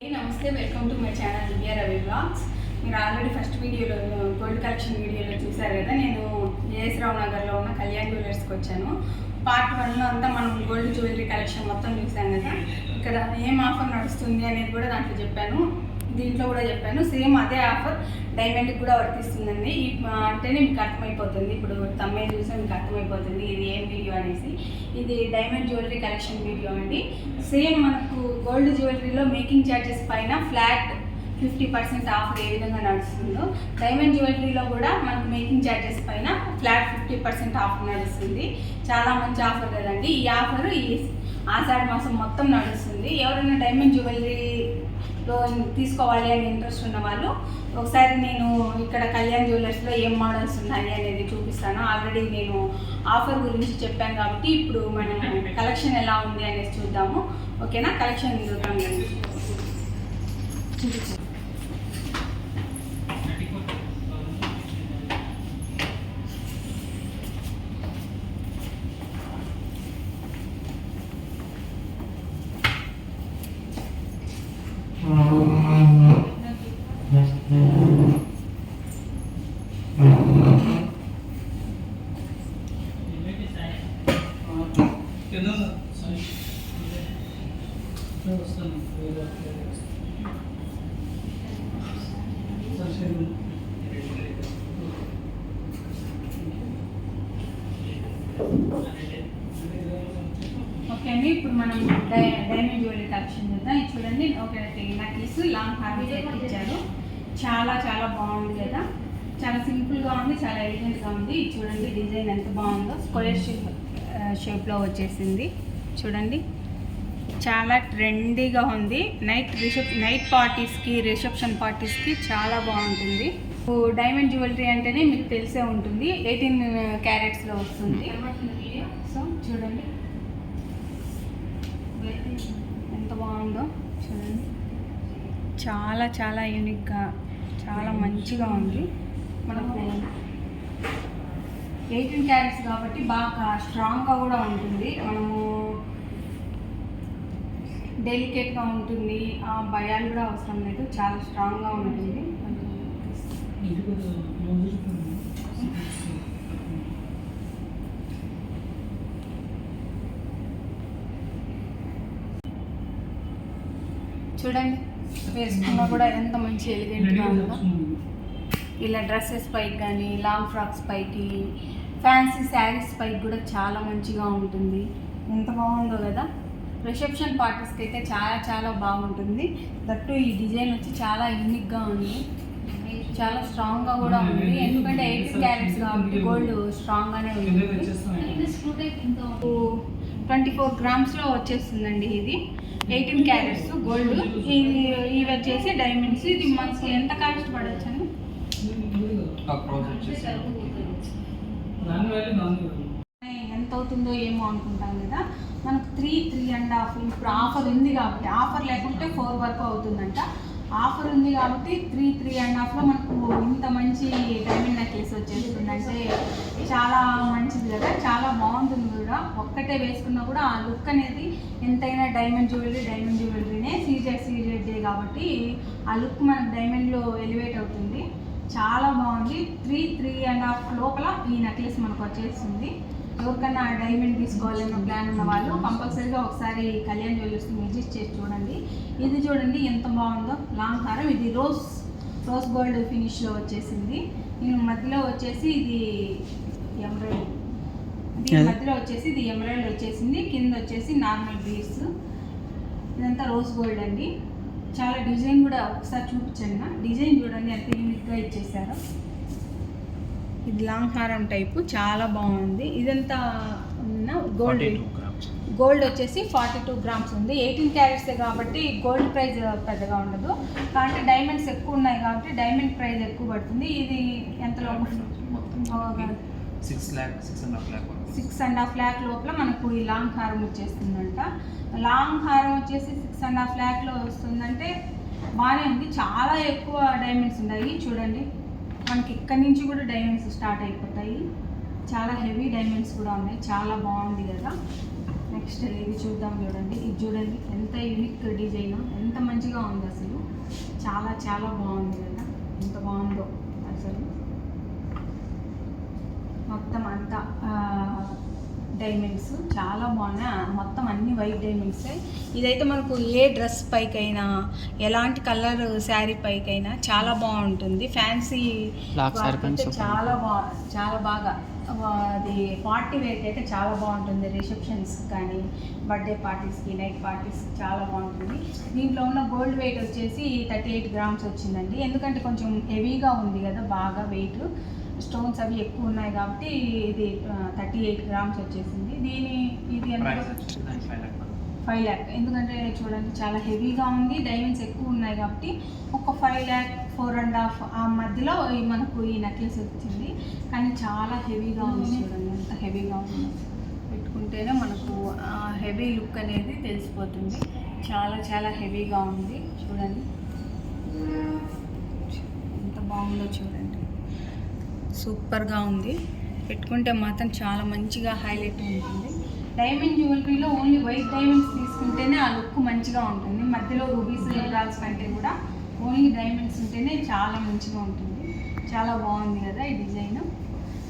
నమస్తే, welcome to my channel Divya Ravi blogs. మీరు already first వీడియోలో గోల్డ్ కలెక్షన్ వీడియోలో చూసారు కదా. నేను ఏఎస్ రావు నగర్లో ఉన్న కళ్యాణ్ జ్యువెలర్స్కి వచ్చాను. పార్ట్ 1లో అంతా మనం గోల్డ్ జ్యువెలరీ కలెక్షన్ మొత్తం చూసాం కదా. ఇక్కడ ఏం ఆఫర్ నడుస్తుంది అనేది కూడా దాంట్లో చెప్పాను, దీంట్లో కూడా చెప్పాను. సేమ్ అదే ఆఫర్ డైమండ్కి కూడా వర్తిస్తుందండి. అంటేనే మీకు అర్థమైపోతుంది, ఇప్పుడు తమ్ముళ్ళు చూస్తే మీకు అర్థమైపోతుంది ఇది ఏం వీడియో అనేసి. ఇది డైమండ్ జ్యువెలరీ కలెక్షన్ వీడియో అండి. సేమ్ మనకు గోల్డ్ జ్యువెలరీలో మేకింగ్ ఛార్జెస్ పైన ఫ్లాట్ 50% ఆఫర్ ఏ విధంగా నడుస్తుందో, డైమండ్ జ్యువెలరీలో కూడా మనకు మేకింగ్ ఛార్జెస్ పైన ఫ్లాట్ 50% ఆఫర్ నడుస్తుంది. చాలా మంచి ఆఫర్ కదండి. ఈ ఆఫర్ ఈ ఆషాఢ మాసం మొత్తం నడుస్తుంది. ఎవరైనా డైమండ్ జ్యువెలరీలో తీసుకోవాలి అని ఇంట్రెస్ట్ ఉన్న వాళ్ళు ఒకసారి నేను ఇక్కడ కళ్యాణ్ జ్యువెలర్స్లో ఏం మోడల్స్ ఉన్నాయి అనేది చూపిస్తాను. ఆల్రెడీ నేను ఆఫర్ గురించి చెప్పాను కాబట్టి ఇప్పుడు మనం కలెక్షన్ ఎలా ఉంది అనేది చూద్దాము. ఓకేనా, కలెక్షన్ చూద్దాం. ఓకే అండి, ఇప్పుడు మనం డైమండ్ జ్యువెలరీ కలెక్షన్ చూద్దాం. ఇది చూడండి, ఒకటి నెక్లెస్ లాంగ్ హార్మీ సెట్ ఇచ్చారు. చాలా చాలా బాగుంది కదా, చాలా సింపుల్గా ఉంది, చాలా ఎలిగెంట్గా ఉంది. ఇది చూడండి డిజైన్ ఎంత బాగుందో, స్క్వేర్ షేప్లో వచ్చేసింది. చూడండి చాలా ట్రెండీగా ఉంది. నైట్ పార్టీస్కి, రిసెప్షన్ పార్టీస్కి చాలా బాగుంటుంది. డైమండ్ జ్యువెలరీ అంటేనే మీకు తెలిసే ఉంటుంది, 18 క్యారెట్స్లో వస్తుంది. సో చూడండి ఎంత బాగుందో, చూడండి చాలా చాలా యూనిక్గా, చాలా మంచిగా ఉంది. మనకు 18 క్యారెట్స్ కాబట్టి బాగా స్ట్రాంగ్గా కూడా ఉంటుంది. మనము డెలికేట్గా ఉంటుంది, భయాలు కూడా అవసరం లేదు, చాలా స్ట్రాంగ్గా ఉంటుంది. చూడండి వేసుకున్నా కూడా ఎంత మంచి ఎలిగెంట్గా ఉందో. ఇలా డ్రెస్సెస్ పైకి కానీ, లాంగ్ ఫ్రాక్స్ పైకి, ఫ్యాన్సీ శారీస్ పైకి కూడా చాలా మంచిగా ఉంటుంది. ఎంత బాగుందో కదా. రిసెప్షన్ పార్టీస్కి అయితే చాలా చాలా బాగుంటుంది. దట్టు ఈ డిజైన్ వచ్చి చాలా యూనిక్గా ఉంది, చాలా స్ట్రాంగ్గా కూడా ఉంది. ఎందుకంటే 18 క్యారెట్స్ కాబట్టి గోల్డ్ స్ట్రాంగ్గానే ఉంటుంది. 24 గ్రామ్స్లో వచ్చేస్తుందండి. ఇది 18 క్యారెట్స్ గోల్డ్. ఇవి వచ్చేసి డైమండ్స్. ఇది మనకి ఎంత కాస్ట్ పడవచ్చు అని ఎంత అవుతుందో ఏమో అనుకుంటాం కదా. మనకు 3.5 ఇప్పుడు ఆఫర్ ఉంది కాబట్టి, ఆఫర్ లేకుంటే 4 వరకు అవుతుందంట. ఆఫర్ ఉంది కాబట్టి 3.5లో మనకు ఇంత మంచి డైమండ్ నెక్లెస్ వచ్చేస్తుంది అంటే చాలా మంచిది కదా, చాలా బాగుంటుంది కూడా. ఒక్కటే వేసుకున్నా కూడా ఆ లుక్ అనేది ఎంతైనా డైమండ్ జ్యువెలరీనే. సీజెడ్ డే కాబట్టి ఆ లుక్ మనకు డైమండ్లో ఎలివేట్ అవుతుంది. చాలా బాగుంది. 3.5 లోపల ఈ నెక్లెస్ మనకు వచ్చేస్తుంది. ఎవరికన్నా డైమండ్ తీసుకోవాలన్న ప్లాన్ ఉన్న వాళ్ళు కంపల్సరీగా ఒకసారి కళ్యాణ్ జ్యువెలర్స్ని విజిట్ చేసి చూడండి. ఇది చూడండి ఎంత బాగుందో, లాంగ్ హారం. ఇది రోజ్ గోల్డ్ ఫినిష్లో వచ్చేసింది. నేను మధ్యలో వచ్చేసి ఇది ఎమరాల్డ్, ఇది ఎమరాల్డ్ వచ్చేసింది. కింద వచ్చేసి నార్మల్ బీడ్స్. ఇదంతా రోజ్ గోల్డ్ అండి. చాలా డిజైన్ కూడా ఒకసారి చూపించండి. డిజైన్ చూడండి ఎంత యూనిక్గా ఇచ్చేసారో. ఇది లాంగ్ హారం టైపు, చాలా బాగుంది. ఇదంతా గోల్డ్ వచ్చేసి 42 గ్రామ్స్ ఉంది. 18 క్యారెట్సే కాబట్టి గోల్డ్ ప్రైస్ పెద్దగా ఉండదు, కానీ డైమండ్స్ ఎక్కువ ఉన్నాయి కాబట్టి డైమండ్ ప్రైస్ ఎక్కువ పడుతుంది. ఇది ఎంతలో 6.5 lakh లోపల మనకు ఈ లాంగ్ హారం వచ్చేస్తుందంట. లాంగ్ హారం వచ్చేసి 6.5 lakh వస్తుందంటే బాగానే ఉంది. చాలా ఎక్కువ డైమండ్స్ ఉన్నాయి. చూడండి మనకి ఇక్కడి నుంచి కూడా డైమండ్స్ స్టార్ట్ అయిపోతాయి. చాలా హెవీ డైమండ్స్ కూడా ఉన్నాయి. చాలా బాగుంది కదా. నెక్స్ట్ ఇది చూద్దాం. చూడండి, ఇది చూడండి ఎంత యూనిక్ డిజైన్, ఎంత మంచిగా ఉంది అసలు. చాలా చాలా బాగుంది కదా, ఎంత బాగుందో అసలు. మొత్తం అంతా డైమండ్స్ చాలా బాగున్నాయి. మొత్తం అన్ని వైట్ డైమండ్సే. ఇదైతే మనకు ఏ డ్రెస్ పైకైనా, ఎలాంటి కలర్ శారీ పైకైనా చాలా బాగుంటుంది. ఫ్యాన్సీ చాలా బాగా అది పార్టీ వేర్ అయితే చాలా బాగుంటుంది. రిసెప్షన్స్ కానీ, బర్త్డే పార్టీస్కి, నైట్ పార్టీస్కి చాలా బాగుంటుంది. దీంట్లో ఉన్న గోల్డ్ వెయిట్ వచ్చేసి 38 గ్రామ్స్ వచ్చిందండి. ఎందుకంటే కొంచెం హెవీగా ఉంది కదా, బాగా వెయిట్, స్టోన్స్ అవి ఎక్కువ ఉన్నాయి కాబట్టి ఇది 38 గ్రామ్స్ వచ్చేసింది. ఇది ఎంత? 5 lakh. ఎందుకంటే చూడండి చాలా హెవీగా ఉంది, డైమండ్స్ ఎక్కువ ఉన్నాయి కాబట్టి ఒక 5 lakh 4.5 ఆ మధ్యలో మనకు ఈ నెక్లెస్ వచ్చింది. కానీ చాలా హెవీగా ఉంది. చూడండి ఎంత హెవీగా ఉంది, పెట్టుకుంటేనే మనకు హెవీ లుక్ అనేది తెలిసిపోతుంది. చాలా చాలా హెవీగా ఉంది. చూడండి ఎంత బాగుందో చూడండి, సూపర్గా ఉంది. పెట్టుకుంటే మాత్రం చాలా మంచిగా హైలైట్ ఉంటుంది. డైమండ్ జ్యువెలరీలో ఓన్లీ వైట్ డైమండ్స్ తీసుకుంటేనే ఆ లుక్ మంచిగా ఉంటుంది. మధ్యలో రూబీస్ ఎమరాల్డ్స్ కంటే కూడా ఓన్లీ డైమండ్స్ ఉంటేనే చాలా మంచిగా ఉంటుంది. చాలా బాగుంది కదా ఈ డిజైన్.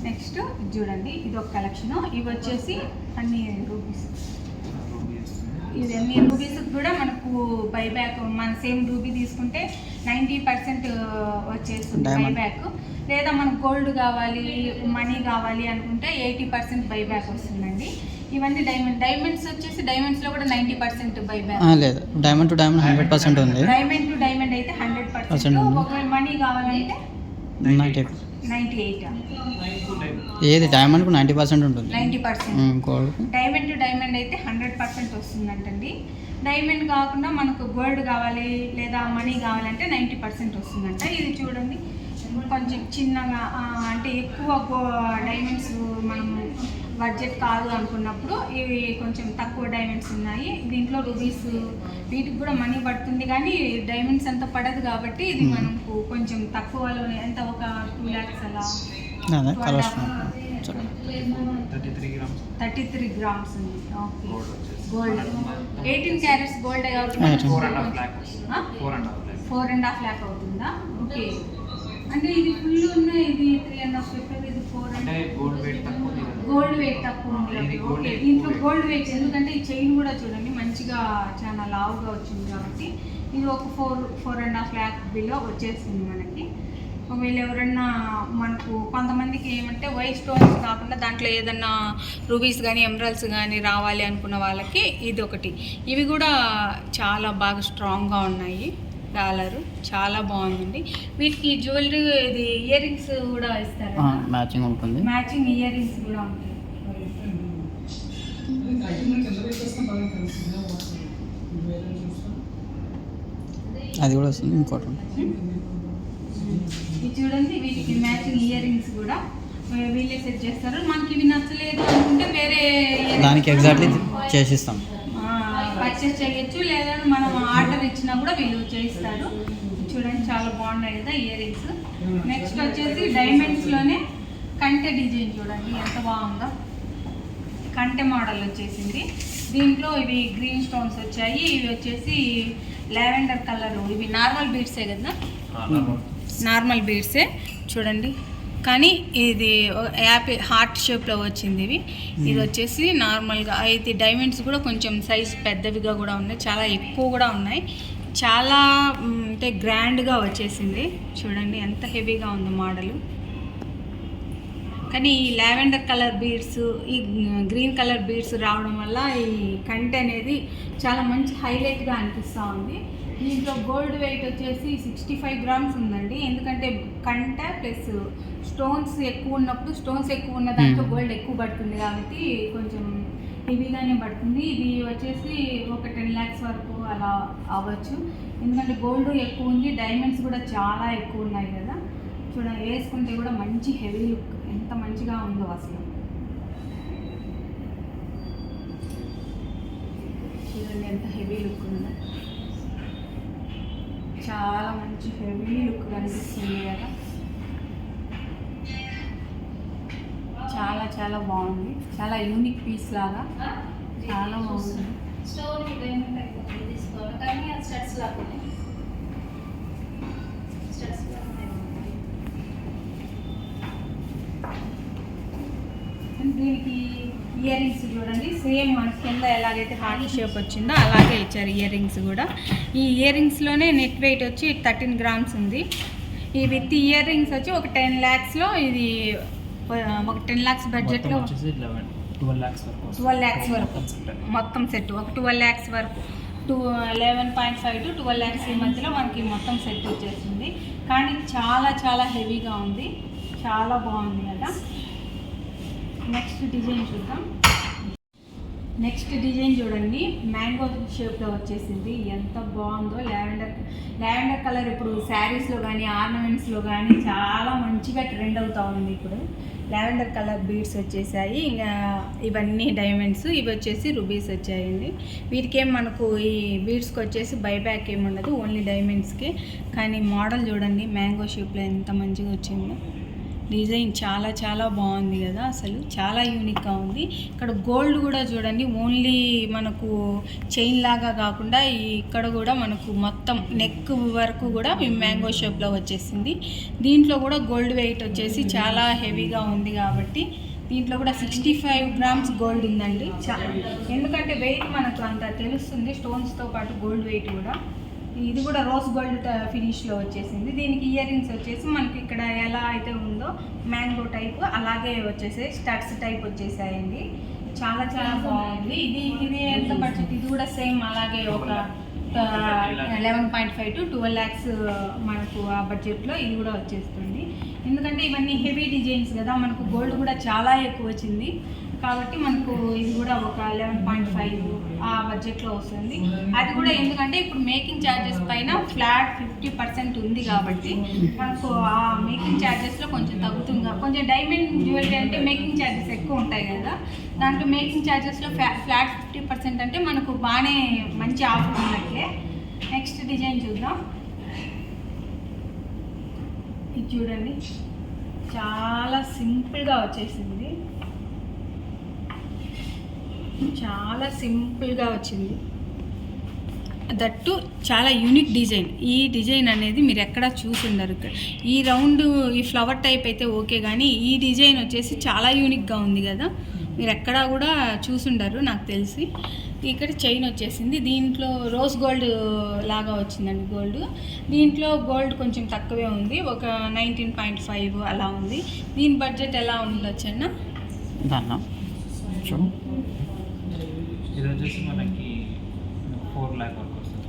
నెక్స్ట్ ఇది చూడండి, ఇది ఒక కలెక్షన్. ఇవి వచ్చేసి అన్ని రూబీస్. ఇవన్నీ రూబీస్ కూడా మనకు బైబ్యాక్, మన సేమ్ రూబీ తీసుకుంటే 90% వచ్చేస్తుంది బైబ్యాక్. లేదా మనకు గోల్డ్ కావాలి, మనీ కావాలి అనుకుంటే 80% బైబ్యాక్ వస్తుందండి. ఇవన్నీ డైమండ్స్ వచ్చేసి డైమండ్స్లో కూడా 90% బైబ్యాక్ లేదు. డైమండ్ టు డైమండ్ 100% ఉంది. డైమండ్ టు డైమండ్ అయితే 100%. ఒకవేళ మనీ కావాలంటే 98. ఏది డైమండ్కు 90% ఉంటుంది. 90%. డైమండ్ టు డైమండ్ అయితే 100% వస్తుందంటండి. డైమండ్ కాకుండా మనకు గోల్డ్ కావాలి లేదా మనీ కావాలంటే 90% వస్తుందంట. ఇది చూడండి కొంచెం చిన్నగా, అంటే ఎక్కువ డైమండ్స్ మనం బడ్జెట్ కాదు అనుకున్నప్పుడు ఇవి కొంచెం తక్కువ డైమండ్స్ ఉన్నాయి. దీంట్లో రూబీస్ వీటికి కూడా మనీ పడుతుంది, కానీ డైమండ్స్ అంత పడదు కాబట్టి ఇది మనకు కొంచెం తక్కువలోనే, ఎంత ఒక 2 lakhs అలా. 33 గ్రామ్స్ ఉంది. ఓకే, గోల్డ్ 18 క్యారెట్స్ గోల్డ్ కాబట్టి 4.5 lakh అవుతుందా? ఓకే, అంటే ఇది ఫుల్ ఉన్నాయి. ఇది 3.5 చెప్పారు, ఇది 4 అంటే గోల్డ్ వెయిట్ తక్కువ ఉంది. ఓకే, దీంట్లో గోల్డ్ వెయిట్, ఎందుకంటే ఈ చైన్ కూడా చూడండి మంచిగా చాలా లావుగా వచ్చింది కాబట్టి ఇది ఒక 4.5 lakh బిలో వచ్చేసింది మనకి. ఒకవేళ ఎవరన్నా మనకు కొంతమందికి ఏమంటే వైట్ స్టోన్స్ కాకుండా దాంట్లో ఏదన్నా రూబీస్ కానీ ఎమరాల్డ్స్ కానీ రావాలి అనుకున్న వాళ్ళకి ఇది ఒకటి. ఇవి కూడా చాలా బాగా స్ట్రాంగ్గా ఉన్నాయి. డాలర్ చాలా బాగుంది. వీటికి జ్యువెలరీ, ఇది ఇయర్ రింగ్స్ కూడా ఇస్తారు, మ్యాచింగ్ ఉంటుంది. మ్యాచింగ్ ఇయర్ రింగ్స్ కూడా ఉంటాయి. అది కూడా వస్తుంది. ఇంకోటి ఇది చూడండి, వీటికి మ్యాచింగ్ ఇయర్ రింగ్స్ కూడా వీళ్ళే సెట్ చేస్తారు. మనకి ఇవి నచ్చలేదు అనుకుంటే వేరే దానికి ఎగ్జాక్ట్లీ చేసిస్తాం, పర్చేస్ చేయొచ్చు. లేదా మనం ఆర్డర్ ఇచ్చినా కూడా వీళ్ళు చేయిస్తారు. చూడండి చాలా బాగున్నాయి కదా ఇయర్ రింగ్స్. నెక్స్ట్ వచ్చేసి డైమండ్స్లోనే కంటె డిజైన్ చూడండి ఎంత బాగుందో. కంటె మోడల్ వచ్చేసింది. దీంట్లో ఇవి గ్రీన్ స్టోన్స్ వచ్చాయి. ఇవి వచ్చేసి లావెండర్ కలర్. ఇవి నార్మల్ బీడ్సే కదా, నార్మల్ బీడ్సే చూడండి. కానీ ఇది యాపిల్ హార్ట్ షేప్లో వచ్చింది. ఇది వచ్చేసి నార్మల్గా అయితే డైమండ్స్ కూడా కొంచెం సైజ్ పెద్దవిగా కూడా ఉన్నాయి, చాలా ఎక్కువ కూడా ఉన్నాయి. చాలా అంటే గ్రాండ్గా వచ్చేసింది. చూడండి ఎంత హెవీగా ఉంది మోడలు. కానీ ఈ లావెండర్ కలర్ బీడ్స్, ఈ గ్రీన్ కలర్ బీడ్స్ రావడం వల్ల ఈ కంటె అనేది చాలా మంచి హైలైట్గా అనిపిస్తూ ఉంది. దీంట్లో గోల్డ్ వెయిట్ వచ్చేసి 65 గ్రామ్స్ ఉందండి. ఎందుకంటే కంటె ప్లస్ స్టోన్స్ ఎక్కువ ఉన్నప్పుడు, స్టోన్స్ ఎక్కువ ఉన్న దాంట్లో గోల్డ్ ఎక్కువ పడుతుంది కాబట్టి కొంచెం హెవీగానే పడుతుంది. ఇది వచ్చేసి ఒక 10 lakhs వరకు అలా అవ్వచ్చు. ఎందుకంటే గోల్డ్ ఎక్కువ ఉంది, డైమండ్స్ కూడా చాలా ఎక్కువ ఉన్నాయి కదా. చూడండి వేసుకుంటే కూడా మంచి హెవీ లుక్, ఎంత మంచిగా ఉందో అసలు. చూడండి ఎంత హెవీ లుక్ ఉందో, చాలా మంచి హెవీ లుక్ కనిపిస్తుంది కదా. చాలా చాలా బాగుంది, చాలా యూనిక్ పీస్ లాగా చాలా బాగుంది. స్టోర్ డైమండ్ అయిపోతుంది తీసుకోవాలి కానీ అది స్టడ్స్ లాగా ఉన్నాయి. స్టడ్స్ లాగా ఉన్నాయి. దీనికి ఇయర్ రింగ్స్ చూడండి సేమ్ మన కింద ఎలాగైతే హార్ట్ షేప్ వచ్చిందో అలాగే ఇచ్చారు ఇయర్ రింగ్స్ కూడా. ఈ ఇయర్ రింగ్స్లోనే నెట్ వెయిట్ వచ్చి 13 గ్రామ్స్ ఉంది. ఈ విత్ ఇయర్ రింగ్స్ వచ్చి ఒక 10 lakhsలో ఇది ఒక 10 lakhs బడ్జెట్లో 12 lakhs వరకు మొత్తం సెట్ ఒక 12 lakhs వరకు 11.5 to 12 lakhs ఈ మధ్యలో మనకి మొత్తం సెట్ వచ్చేస్తుంది. కానీ చాలా చాలా హెవీగా ఉంది, చాలా బాగుంది కదా. నెక్స్ట్ డిజైన్ చూద్దాం. నెక్స్ట్ డిజైన్ చూడండి, మ్యాంగో షేప్లో వచ్చేసింది. ఎంత బాగుందో. లావెండర్ కలర్ ఇప్పుడు శారీస్లో కానీ ఆర్నమెంట్స్లో కానీ చాలా మంచిగా ట్రెండ్ అవుతూ ఉంది. ఇప్పుడు లావెండర్ కలర్ బీడ్స్ వచ్చేసాయి. ఇంకా ఇవన్నీ డైమండ్స్, ఇవి వచ్చేసి రూబీస్ వచ్చాయండి. వీటికేం మనకు ఈ బీడ్స్కి వచ్చేసి బైబ్యాక్ ఏమి ఉండదు, ఓన్లీ డైమండ్స్కి. కానీ మోడల్ చూడండి మ్యాంగో షేప్లో ఎంత మంచిగా వచ్చిందో. డిజైన్ చాలా చాలా బాగుంది కదా, అసలు చాలా యూనిక్గా ఉంది. ఇక్కడ గోల్డ్ కూడా చూడండి, ఓన్లీ మనకు చైన్ లాగా కాకుండా ఇక్కడ కూడా మనకు మొత్తం నెక్ వరకు కూడా మ్యాంగో షేప్లో వచ్చేసింది. దీంట్లో కూడా గోల్డ్ వెయిట్ వచ్చేసి చాలా హెవీగా ఉంది కాబట్టి దీంట్లో కూడా 65 grams గోల్డ్ ఉందండి. ఎందుకంటే వెయిట్ మనకు అంత తెలుస్తుంది, స్టోన్స్తో పాటు గోల్డ్ వెయిట్ కూడా. ఇది కూడా రోజ్ గోల్డ్ ఫినిష్లో వచ్చేసింది. దీనికి ఇయర్ రింగ్స్ వచ్చేసి మనకి ఇక్కడ ఎలా అయితే ఉందో మ్యాంగో టైప్ అలాగే వచ్చేసాయి, స్టడ్స్ టైప్ వచ్చేసాయండి. చాలా చాలా బాగుంది. ఇది ఎంత బడ్జెట్? ఇది కూడా సేమ్ అలాగే ఒక 11.5 to 12 lakhs మనకు ఆ బడ్జెట్లో ఇది కూడా వచ్చేస్తుంది. ఎందుకంటే ఇవన్నీ హెవీ డిజైన్స్ కదా, మనకు గోల్డ్ కూడా చాలా ఎక్కువ వచ్చింది కాబట్టి మనకు ఇది కూడా ఒక 11.5 ఆ బడ్జెట్లో వస్తుంది. అది కూడా ఎందుకంటే ఇప్పుడు మేకింగ్ ఛార్జెస్ పైన ఫ్లాట్ 50% ఉంది కాబట్టి మనకు ఆ మేకింగ్ ఛార్జెస్లో కొంచెం తగ్గుతుంది. కొంచెం డైమండ్ జ్యువెలరీ అంటే మేకింగ్ ఛార్జెస్ ఎక్కువ ఉంటాయి కదా, దాంట్లో మేకింగ్ ఛార్జెస్లో ఫ్లాట్ 50% అంటే మనకు బాగానే మంచి ఆఫర్ ఉన్నట్లే. నెక్స్ట్ డిజైన్ చూద్దాం. ఇది చూడండి, చాలా సింపుల్గా వచ్చేసింది, చాలా సింపుల్గా వచ్చింది. దట్టు చాలా యూనిక్ డిజైన్. ఈ డిజైన్ అనేది మీరు ఎక్కడా చూసుండరు. ఈ రౌండ్ ఈ ఫ్లవర్ టైప్ అయితే ఓకే, కానీ ఈ డిజైన్ వచ్చేసి చాలా యూనిక్గా ఉంది కదా, మీరు ఎక్కడా కూడా చూసుండరు నాకు తెలిసి. ఇక్కడ చైన్ వచ్చేసింది, దీంట్లో రోజ్ గోల్డ్ లాగా వచ్చిందండి గోల్డ్. దీంట్లో గోల్డ్ కొంచెం తక్కువే ఉంది, ఒక 19.5 అలా ఉంది. దీని బడ్జెట్ ఎలా ఉండొచ్చు అన్న? ఇది వచ్చేసి మనకి 4 lakh వరకు వస్తుంది.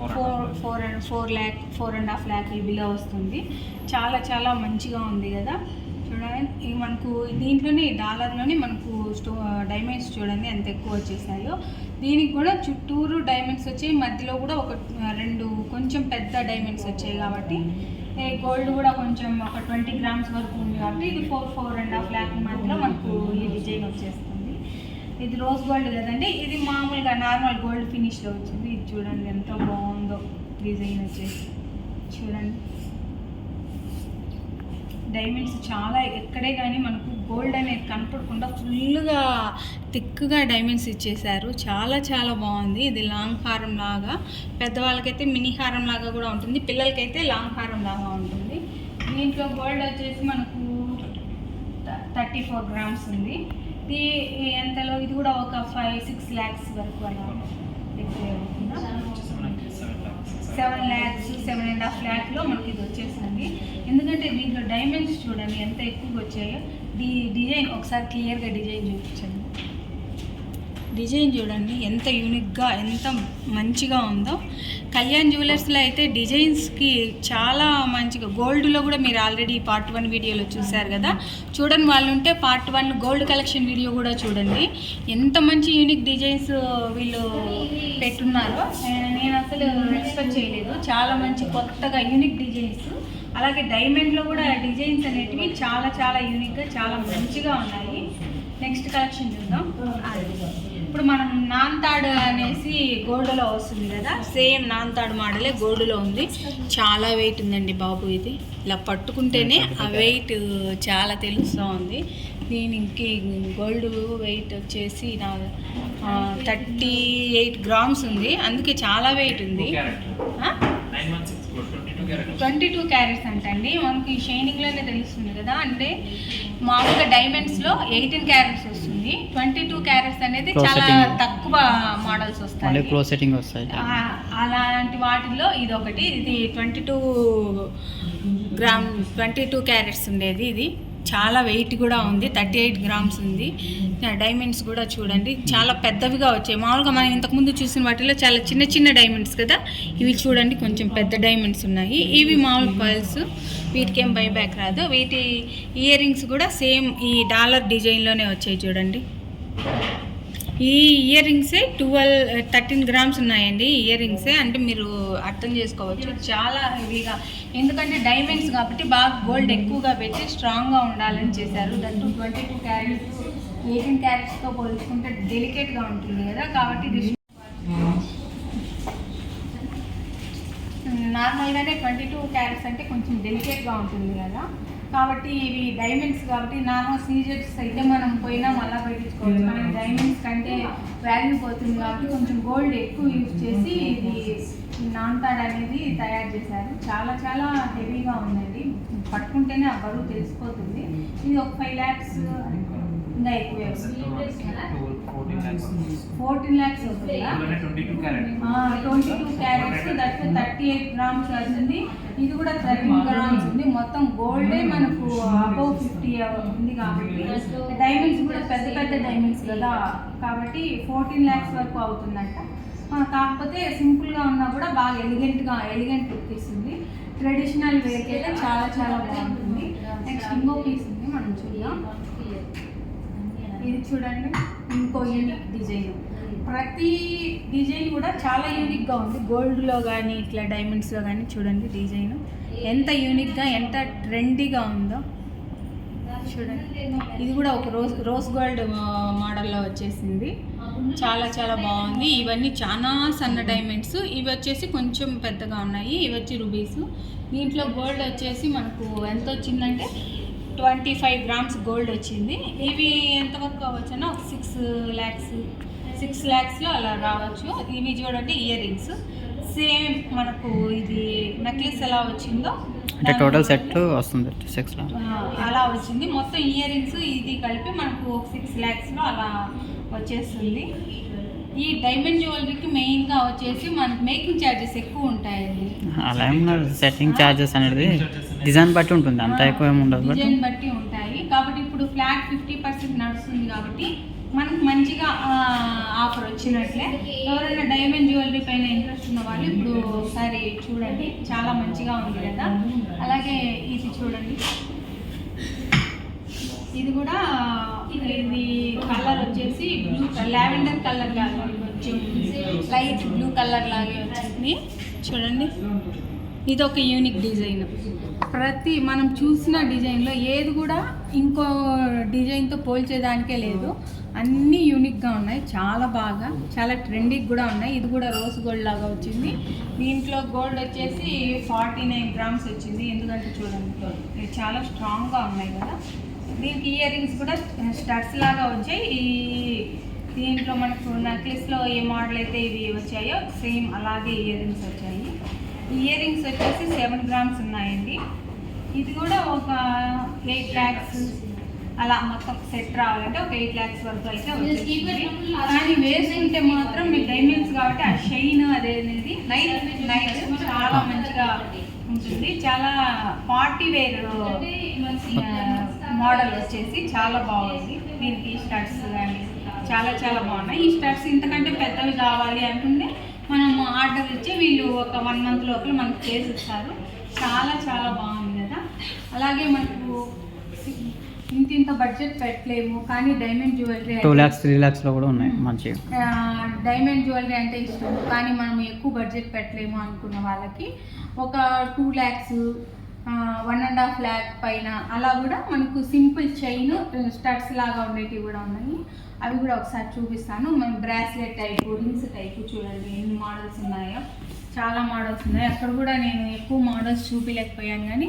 4.5 lakh ఈ బిలో వస్తుంది. చాలా చాలా మంచిగా ఉంది కదా. చూడండి, ఇది మనకు దీంట్లోనే డాలర్లోనే మనకు డైమండ్స్ చూడండి ఎంత ఎక్కువ వచ్చేసాయో. దీనికి కూడా చుట్టూరు డైమండ్స్ వచ్చాయి, మధ్యలో కూడా ఒక 2 కొంచెం పెద్ద డైమండ్స్ వచ్చాయి కాబట్టి గోల్డ్ కూడా కొంచెం ఒక 20 grams వరకు ఉంది కాబట్టి ఇది 4.5 lakh మధ్యలో మనకు ఈ డిజైన్ వచ్చేస్తుంది. ఇది రోజ్ గోల్డ్ కదండి, ఇది మామూలుగా నార్మల్ గోల్డ్ ఫినిష్లో వచ్చింది. ఇది చూడండి ఎంత బాగుందో డిజైన్ వచ్చేసి. చూడండి డైమండ్స్ చాలా ఎక్కడే కానీ మనకు గోల్డ్ అనేది కనపడకుండా ఫుల్గా థిక్గా డైమండ్స్ ఇచ్చేసారు. చాలా చాలా బాగుంది. ఇది లాంగ్ హారం లాగా, పెద్దవాళ్ళకైతే మినీ హారం లాగా కూడా ఉంటుంది, పిల్లలకైతే లాంగ్ హారం లాగా ఉంటుంది. దీంట్లో గోల్డ్ వచ్చేసి మనకు 34 grams ఉంది. ఇది ఎంతలో? ఇది కూడా ఒక 5-6 lakhs వరకు అలా 7 lakhs 7.5 lakhలో మనకి ఇది వచ్చేసింది. ఎందుకంటే దీంట్లో డైమండ్స్ చూడండి ఎంత ఎక్కువగా వచ్చాయో. డిజైన్ ఒకసారి క్లియర్గా డిజైన్ చూపించండి. డిజైన్ చూడండి ఎంత యూనిక్గా ఎంత మంచిగా ఉందో. కళ్యాణ్ జ్యువెలర్స్లో అయితే డిజైన్స్కి చాలా మంచిగా, గోల్డ్లో కూడా మీరు ఆల్రెడీ పార్ట్ 1 వీడియోలో చూశారు కదా, చూడని వాళ్ళు ఉంటే పార్ట్ 1 గోల్డ్ కలెక్షన్ వీడియో కూడా చూడండి. ఎంత మంచి యూనిక్ డిజైన్స్ వీళ్ళు పెట్టున్నారో నేను అసలు ఎక్స్పెక్ట్ చేయలేదు. చాలా మంచి కొత్తగా యూనిక్ డిజైన్స్. అలాగే డైమండ్లో కూడా డిజైన్స్ అనేటివి చాలా చాలా యూనిక్గా చాలా మంచిగా ఉన్నాయి. నెక్స్ట్ కలెక్షన్ చూద్దాం. ఇప్పుడు మనం నాన్తాడు అనేసి గోల్డ్లో వస్తుంది కదా, సేమ్ నాన్తాడు మోడలే గోల్డ్లో ఉంది. చాలా వెయిట్ ఉందండి బాబు. ఇది ఇలా పట్టుకుంటేనే ఆ వెయిట్ చాలా తెలుస్తూ ఉంది. దీనికి గోల్డ్ వెయిట్ వచ్చేసి 38 గ్రామ్స్ ఉంది, అందుకే చాలా వెయిట్ ఉంది. 22 క్యారెట్స్ అంటండి. మనకి షైనింగ్లోనే తెలుస్తుంది కదా, అంటే మామూలుగా డైమండ్స్లో 18 క్యారెట్స్ వస్తుంది. 22 క్యారెట్స్ అనేది చాలా తక్కువ మోడల్స్ వస్తాయి, క్లోజ్ సెట్టింగ్ వస్తాయి. అలాంటి వాటిల్లో ఇది ఒకటి. ఇది 22 క్యారెట్స్ ఉండేది. ఇది చాలా వెయిట్ కూడా ఉంది, 38 గ్రామ్స్ ఉంది. డైమండ్స్ కూడా చూడండి చాలా పెద్దవిగా వచ్చాయి. మామూలుగా మనం ఇంతకుముందు చూసిన వాటిలో చాలా చిన్న చిన్న డైమండ్స్ కదా, ఇవి చూడండి కొంచెం పెద్ద డైమండ్స్ ఉన్నాయి. ఇవి మామూలు పర్ల్స్, వీటికి ఏం బైబ్యాక్ రాదు. వీటి ఇయర్ రింగ్స్ కూడా సేమ్ ఈ డాలర్ డిజైన్లోనే వచ్చాయి చూడండి. ఈ ఇయర్ రింగ్సే 13 గ్రామ్స్ ఉన్నాయండి. ఇయర్ రింగ్సే అంటే మీరు అర్థం చేసుకోవచ్చు, చాలా హెవీగా. ఎందుకంటే డైమండ్స్ కాబట్టి బాగా గోల్డ్ ఎక్కువగా పెట్టి స్ట్రాంగ్గా ఉండాలని చేశారు. దాంట్లో 22 క్యారెట్స్ 18 క్యారెట్స్తో పోల్చుకుంటే డెలికేట్గా ఉంటుంది కదా, కాబట్టి ఇది నార్మల్గానే 22 క్యారెట్స్ అంటే కొంచెం డెలికేట్గా ఉంటుంది కదా, కాబట్టి ఇవి డైమండ్స్ కాబట్టి నార్మల్ సీజర్స్ అయితే మనం పోయినా మళ్ళీ పెట్టించుకోవచ్చు. మనం డైమండ్స్ కంటే వాల్యూ పోతుంది కాబట్టి కొంచెం గోల్డ్ ఎక్కువ యూజ్ చేసి ఇది నాన్తాడ్ అనేది తయారు చేశారు. చాలా చాలా హెవీగా ఉందండి, పట్టుకుంటేనే ఆ బరువు తెలిసిపోతుంది. ఇది ఒక 5 lakhs ఇంకా ఎక్కువే వస్తుంది. 14 lakhs అవుతుందా? 22 క్యారెట్స్, దట్ 38 గ్రామ్స్ వస్తుంది. ఇది కూడా 13 గ్రామ్స్ ఉంది. మొత్తం గోల్డే మనకు అబౌవ్ 50 ఉంది కాబట్టి డైమండ్స్ కూడా పెద్ద పెద్ద డైమండ్స్ కదా, కాబట్టి 14 lakhs వరకు అవుతుందంట. కాకపోతే సింపుల్గా ఉన్నా కూడా బాగా ఎలిగెంట్ లుక్ ఇస్తుంది. ట్రెడిషనల్ వేర్కి అయితే చాలా చాలా బాగుంటుంది. నెక్స్ట్ ఇంకో పీస్ ఉంది, మనం చూద్దాం. ఇది చూడండి, ఇంకో యూనిక్ డిజైన్. ప్రతి డిజైన్ కూడా చాలా యూనిక్గా ఉంది. గోల్డ్లో కానీ ఇట్లా డైమండ్స్లో కానీ చూడండి డిజైన్ ఎంత యూనిక్గా ఎంత ట్రెండీగా ఉందో చూడండి. ఇది కూడా ఒక రోజ్ గోల్డ్ మోడల్లో వచ్చేసింది. చాలా చాలా బాగుంది. ఇవన్నీ చాలా సన్న డైమండ్స్, ఇవి వచ్చేసి కొంచెం పెద్దగా ఉన్నాయి. ఇవి వచ్చి రూబీస్. దీంట్లో గోల్డ్ వచ్చేసి మనకు ఎంత వచ్చిందంటే 25 గ్రామ్స్ గోల్డ్ వచ్చింది. ఇవి ఎంతవరకు అవ్వచ్చున్నా ఒక 6 lakhsలో అలా రావచ్చు. ఇవి చూడండి ఇయర్ రింగ్స్ సేమ్ మనకు ఇది నెక్లెస్ ఎలా వచ్చిందో అంటే టోటల్ సెట్ వస్తుంది 6 lakhs అలా వచ్చింది. మొత్తం ఇయర్ రింగ్స్ ఇది కలిపి మనకు ఒక 6 lakhsలో అలా వచ్చేస్తుంది. ఈ డైమండ్ జ్యువెలరీకి మెయిన్గా వచ్చేసి మనకి మేకింగ్ ఛార్జెస్ ఎక్కువ ఉంటాయండి. అలా ఏమన్నా సెట్టింగ్ ఛార్జెస్ అనేది డిజైన్ బట్టి ఉంటుంది, అంత ఎక్కువ ఏమి ఉండదు, డిజైన్ బట్టి ఉంటాయి. కాబట్టి ఇప్పుడు ఫ్లాట్ 50% నడుస్తుంది కాబట్టి మనకు మంచిగా ఆఫర్ వచ్చినట్లే. ఎవరైనా డైమండ్ జ్యువెలరీ పైన ఇంట్రెస్ట్ ఉన్న వాళ్ళు ఇప్పుడు ఒకసారి చూడండి, చాలా మంచిగా ఉంది కదా. అలాగే ఇది చూడండి, ఇది కూడా ఇది కలర్ వచ్చేసి బ్లూ లావెండర్ కలర్ లాగా కొంచెం లైట్ బ్లూ కలర్ లాగే వచ్చింది చూడండి. ఇది ఒక యూనిక్ డిజైన్. ప్రతి మనం చూసిన డిజైన్లో ఏది కూడా ఇంకో డిజైన్తో పోల్చేదానికే లేదు, అన్నీ యూనిక్గా ఉన్నాయి. చాలా బాగా చాలా ట్రెండీగా కూడా ఉన్నాయి. ఇది కూడా రోజ్ గోల్డ్ లాగా వచ్చింది. దీంట్లో గోల్డ్ వచ్చేసి 49 గ్రామ్స్ వచ్చింది. ఎందుకంటే చూడండి ఇవి చాలా స్ట్రాంగ్గా ఉన్నాయి కదా. దీనికి ఇయర్ రింగ్స్ కూడా స్టడ్స్ లాగా వచ్చాయి. దీంట్లో మనకు నెక్లెస్లో ఏ మోడల్ అయితే ఇవి వచ్చాయో సేమ్ అలాగే ఇయర్ రింగ్స్ వచ్చాయి. ఇయర్ రింగ్స్ వచ్చేసి 7 గ్రామ్స్ ఉన్నాయండి. ఇది కూడా ఒక 8 lakhs అలా మొత్తం సెట్ రావాలంటే ఒక 8 lakhs వరకు అయితే వచ్చేసింది. కానీ వేసుకుంటే మాత్రం మీకు డైమండ్స్ కాబట్టి ఆ షైన్ అనేది నైట్ చాలా మంచిగా ఉంటుంది. చాలా పార్టీ వేర్ మోడల్ వచ్చేసి చాలా బాగుంది. దీనికి స్టడ్స్ కానీ చాలా చాలా బాగున్నాయి. ఈ స్టడ్స్ ఇంతకంటే పెద్దవి కావాలి అనుకుంటే మనం ఆర్డర్ ఇచ్చి వీళ్ళు ఒక 1 month లోపల మనకు చేసి ఇస్తారు. చాలా చాలా బాగుంది కదా. అలాగే మనకు ఇంత బడ్జెట్ పెట్టలేము కానీ డైమండ్ జ్యువెలరీ 2 lakhs 3 lakhsలో కూడా ఉన్నాయి మంచిగా. డైమండ్ జ్యువెలరీ అంటే ఇష్టం కానీ మనం ఎక్కువ బడ్జెట్ పెట్టలేము అనుకున్న వాళ్ళకి ఒక 2 lakhs 1.5 lakh పైన అలా కూడా మనకు సింపుల్ చైన్ స్టడ్స్ లాగా ఉండేటివి కూడా ఉన్నాయి. అవి కూడా ఒకసారి చూపిస్తాను. మన బ్రాస్లెట్ టైపు, రింగ్స్ టైపు చూడండి ఎన్ని మోడల్స్ ఉన్నాయో. చాలా మోడల్స్ ఉన్నాయి. అక్కడ కూడా నేను ఎక్కువ మోడల్స్ చూపించలేకపోయాను కానీ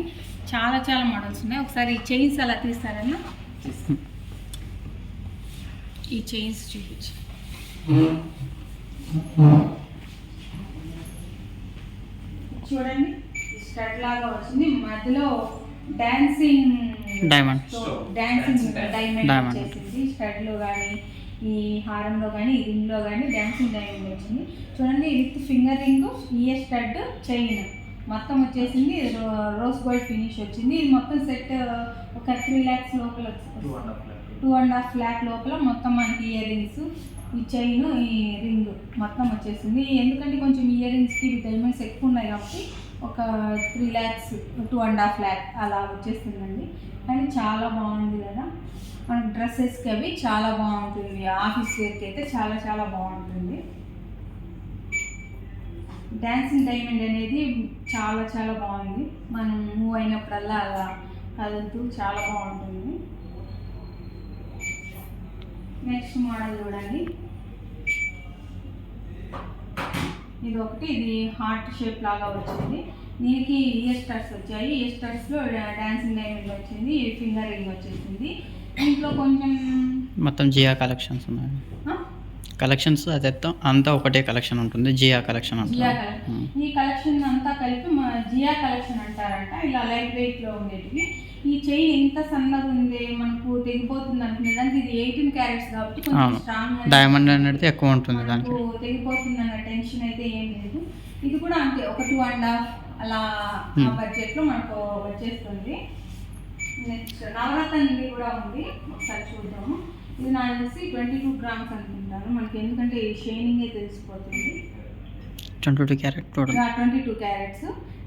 చాలా చాలా మోడల్స్ ఉన్నాయి. ఒకసారి ఈ చైన్స్ అలా తీస్తారన్నా, ఈ చైన్స్ చూపించు. చూడండి స్టడ్ లాగా వచ్చింది, మధ్యలో డాన్సింగ్ డైమండ్ డైమండ్ వచ్చేసింది. స్టడ్లో కానీ ఈ హారంలో కానీ ఈ రింగ్లో కానీ డాన్సింగ్ డైమండ్ వచ్చింది. చూడండి with finger ring, year stud, chain మొత్తం వచ్చేసింది. రోజ్ గోల్డ్ ఫినిష్ వచ్చింది. ఇది మొత్తం సెట్ ఒక 3 lakhs లోపల వచ్చింది. 2.5 lakh లోపల మొత్తం మనకి ఇయర్ రింగ్స్, ఈ చైన్, ఈ రింగ్ మొత్తం వచ్చేసింది. ఎందుకంటే కొంచెం ఇయర్ రింగ్స్కి డైమండ్స్ ఎక్కువ ఉన్నాయి కాబట్టి ఒక 3 lakhs 2.5 lakh అలా వచ్చేస్తుందండి. కానీ చాలా బాగుంది కదా, మనకి డ్రెస్సెస్కి అవి చాలా బాగుంటుంది. ఆఫీస్ వేర్కి అయితే చాలా చాలా బాగుంటుంది. డాన్సింగ్ డైమండ్ అనేది చాలా చాలా బాగుంది. మనం మూవ్ అయినప్పుడల్లా అలా కదులుతూ చాలా బాగుంటుంది. నెక్స్ట్ మోడల్ చూడండి, ఇది ఒకటి, ఇది హార్ట్ షేప్ లాగా వచ్చింది. దీనికి ఇయర్ స్టడ్స్ వచ్చాయి. ఇయర్ స్టడ్స్లో డాన్సింగ్ డైమండ్ వచ్చింది, ఫింగర్ రింగ్ వచ్చేసింది. దీంట్లో కొంచెం మొత్తం జియా కలెక్షన్స్ ఉన్నాయి. కలెక్షన్స్ అదేతో అంతా ఒకటే కలెక్షన్ ఉంటుంది, జియా కలెక్షన్ అంటారు. జియా కలెక్షన్, ఈ కలెక్షన్ అంతా కలిపి జియా కలెక్షన్ అంటారంట. ఇలా లైట్ వెయిట్లో ఉండేటివి. ఈ చైన్ ఎంత సన్నగా ఉంది, మనకు తెగిపోతుంది అనుకునే దానికి ఇది 18 carats కాబట్టి కొంచెం స్ట్రాంగ్, డైమండ్ అనేది ఎక్కువ ఉంటుంది దానికి. తెగిపోతుంది అన్న టెన్షన్ అయితే ఏం లేదు. ఇది కూడా అంతే, ఒక 2.5 అలా ఆ బడ్జెట్లో మనకు వచ్చేస్తుంది. నెక్స్ట్ నవరత్నంది కూడా ఉంది, ఒకసారి చూద్దాము. ఇది నాకు తెలిసి 22 grams అనుకుంటాను మనకి, ఎందుకంటే ఈ షైనింగే తెలిసిపోతుంది. 22 carat 22 carats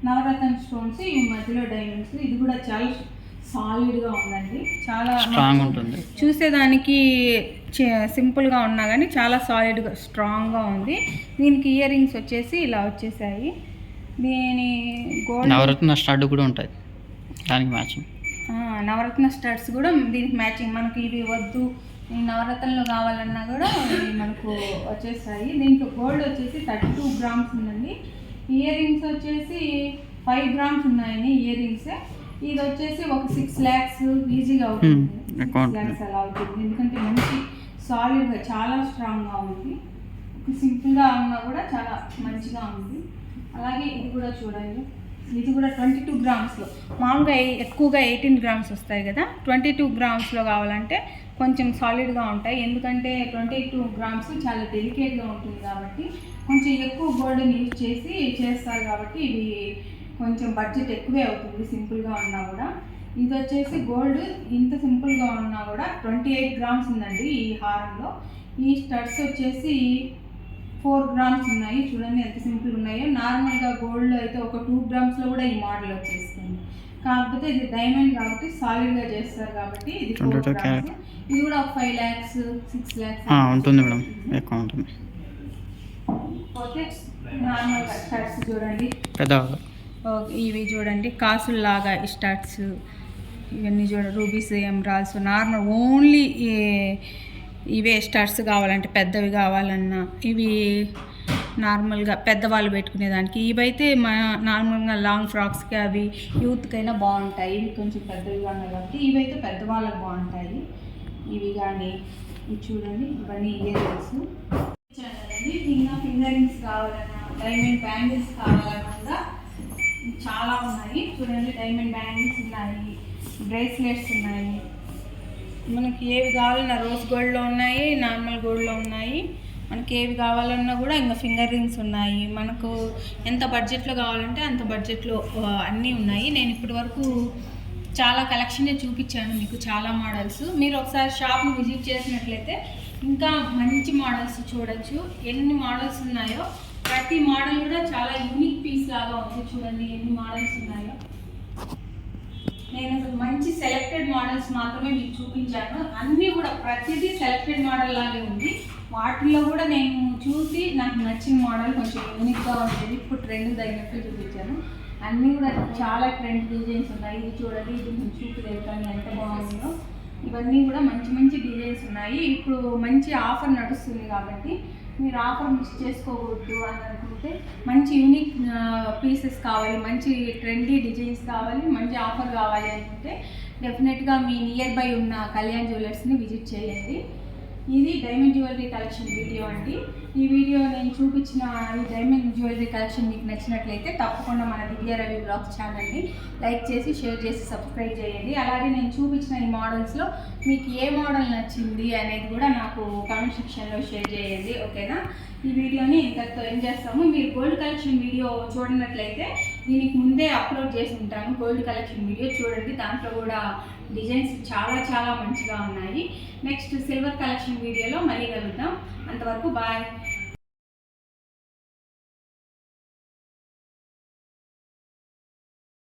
నవరత్న స్టోన్స్, ఈ మధ్యలో డైమండ్స్. ఇది కూడా చాలా సాలిడ్గా ఉందండి, చాలా స్ట్రాంగ్ ఉంటుంది. చూసేదానికి సింపుల్గా ఉన్నా కానీ చాలా సాలిడ్గా స్ట్రాంగ్గా ఉంది. దీనికి ఇయర్ రింగ్స్ వచ్చేసి ఇలా వచ్చేసాయి. దీని గోల్డ్ నవరత్న స్టడ్ కూడా ఉంటాయి దానికి మ్యాచింగ్. నవరత్న స్టడ్స్ కూడా దీనికి మ్యాచింగ్. మనకి ఇవి వద్దు, ఈ నవరత్నంలో కావాలన్నా కూడా మనకు వచ్చేస్తాయి. దీంట్లో గోల్డ్ వచ్చేసి 32 grams ఉందండి. ఇయర్ రింగ్స్ వచ్చేసి 5 grams ఉన్నాయని ఇయర్ రింగ్స్. ఇది వచ్చేసి ఒక 6 lakhs ఈజీగా అవుతుంది. 6 lakhs అలా అవుతుంది, ఎందుకంటే మంచి సాలిడ్గా చాలా స్ట్రాంగ్గా ఉంది. సింపుల్గా ఉన్నా కూడా చాలా మంచిగా ఉంది. అలాగే ఇది కూడా చూడండి, ఇది కూడా 22 grams. మామూలుగా ఎక్కువగా 18 grams వస్తాయి కదా, 22 grams కావాలంటే కొంచెం సాలిడ్గా ఉంటాయి. ఎందుకంటే 22 grams చాలా డెలికేట్గా ఉంటుంది కాబట్టి కొంచెం ఎక్కువ గోల్డ్ని యూజ్ చేసి చేస్తారు కాబట్టి ఇవి కొంచెం బడ్జెట్ ఎక్కువే అవుతుంది సింపుల్గా ఉన్నా కూడా. ఇది వచ్చేసి గోల్డ్ ఇంత సింపుల్గా ఉన్నా కూడా 28 grams ఉందండి ఈ హారంలో. ఈ స్టడ్స్ వచ్చేసి 4 grams ఉన్నాయి. చూడండి ఎంత సింపుల్ ఉన్నాయో. నార్మల్గా గోల్డ్లో అయితే ఒక 2 gramsలో కూడా ఈ మోడల్ వచ్చేస్తుంది. కాకపోతే ఇది డైమండ్ కాబట్టి సాలిడ్గా చేస్తారు కాబట్టి ఇది 4 grams. ఇది కూడా ఒక 5 lakhs 6 lakhs ఉంటుంది మేడం, ఎక్కువ ఉంటుంది. ఓకే, నార్మల్గా స్టడ్స్ చూడండి, పెద్దవాళ్ళు ఇవి చూడండి కాసుల్లాగా స్టడ్స్, ఇవన్నీ చూడండి రూబీస్, ఎమరాల్డ్స్, నార్మల్ ఓన్లీ ఇవే స్టడ్స్ కావాలంటే పెద్దవి కావాలన్నా ఇవి నార్మల్గా పెద్దవాళ్ళు పెట్టుకునేదానికి. ఇవైతే నార్మల్గా లాంగ్ ఫ్రాక్స్కి అవి యూత్కైనా బాగుంటాయి. ఇవి కొంచెం పెద్దవిగా ఉన్నాయి కాబట్టి ఇవైతే పెద్దవాళ్ళకి బాగుంటాయి. ఇవి కానీ ఇవి చూడండి, ఇవన్నీ ఇయర్ రింగ్స్. ఇంకా ఫింగర్ రింగ్స్ కావాలన్నా, డైమండ్ బ్యాంగిల్స్ కావాలన్నా కూడా చాలా ఉన్నాయి. చూడండి డైమండ్ బ్యాంగిల్స్ ఉన్నాయి, బ్రేస్లెట్స్ ఉన్నాయి, మనకి ఏవి కావాలన్నా రోజ్ గోల్డ్లో ఉన్నాయి, నార్మల్ గోల్డ్లో ఉన్నాయి. మనకి ఏవి కావాలన్నా కూడా ఇంకా ఫింగర్ రింగ్స్ ఉన్నాయి. మనకు ఎంత బడ్జెట్లో కావాలంటే అంత బడ్జెట్లో అన్నీ ఉన్నాయి. నేను ఇప్పటి వరకు చాలా కలెక్షనే చూపించాను మీకు, చాలా మోడల్స్. మీరు ఒకసారి షాప్ని విజిట్ చేసినట్లయితే ఇంకా మంచి మోడల్స్ చూడొచ్చు. ఎన్ని మోడల్స్ ఉన్నాయో ప్రతి మోడల్ కూడా చాలా యూనిక్ పీస్ లాగా ఉంది. చూడండి ఎన్ని మోడల్స్ ఉన్నాయో. నేను మంచి సెలెక్టెడ్ మోడల్స్ మాత్రమే మీకు చూపించాను. అన్నీ కూడా ప్రతిదీ సెలెక్టెడ్ మోడల్ లాగే ఉంది. వాటిల్లో కూడా నేను చూసి నాకు నచ్చిన మోడల్ కొంచెం యూనిక్గా ఉంటుంది, ఇప్పుడు ట్రెండ్ తగినట్టు చూపించాను. అన్నీ కూడా చాలా ట్రెండ్ డిజైన్స్ ఉన్నాయి. ఇది చూడండి, ఇది నేను చూపలేదు కానీ ఎంత బాగుందో. ఇవన్నీ కూడా మంచి మంచి డిజైన్స్ ఉన్నాయి. ఇప్పుడు మంచి ఆఫర్ నడుస్తుంది కాబట్టి మీరు ఆఫర్ మిస్ చేసుకోవద్దు అని అనుకుంటే, మంచి యూనిక్ పీసెస్ కావాలి, మంచి ట్రెండీ డిజైన్స్ కావాలి, మంచి ఆఫర్ కావాలి అనుకుంటే డెఫినెట్గా మీ నియర్ బై ఉన్న కళ్యాణ్ జ్యువెలర్స్ని విజిట్ చేయండి. ఇది డైమండ్ జ్యువెలరీ కలెక్షన్ వీడియో అండి. ఈ వీడియో నేను చూపించిన ఈ డైమండ్ జ్యువెలరీ కలెక్షన్ మీకు నచ్చినట్లయితే తప్పకుండా మన దివ్య రవి బ్లాగ్స్ ఛానల్ని లైక్ చేసి, షేర్ చేసి, సబ్స్క్రైబ్ చేయండి. అలాగే నేను చూపించిన ఈ మోడల్స్లో మీకు ఏ మోడల్ నచ్చింది అనేది కూడా నాకు కామెంట్ సెక్షన్లో షేర్ చేయండి. ఓకేనా? ఈ వీడియోని ఇంతతో ఏం చేస్తాము, మీరు గోల్డ్ కలెక్షన్ వీడియో చూడనట్లయితే దీనికి ముందే అప్లోడ్ చేసి ఉంటాను. గోల్డ్ కలెక్షన్ వీడియో చూడండి, దాంట్లో కూడా డిజైన్స్ చాలా చాలా మంచిగా ఉన్నాయి. నెక్స్ట్ సిల్వర్ కలెక్షన్ వీడియోలో మళ్ళీ కలుద్దాం. అంతవరకు బాయ్.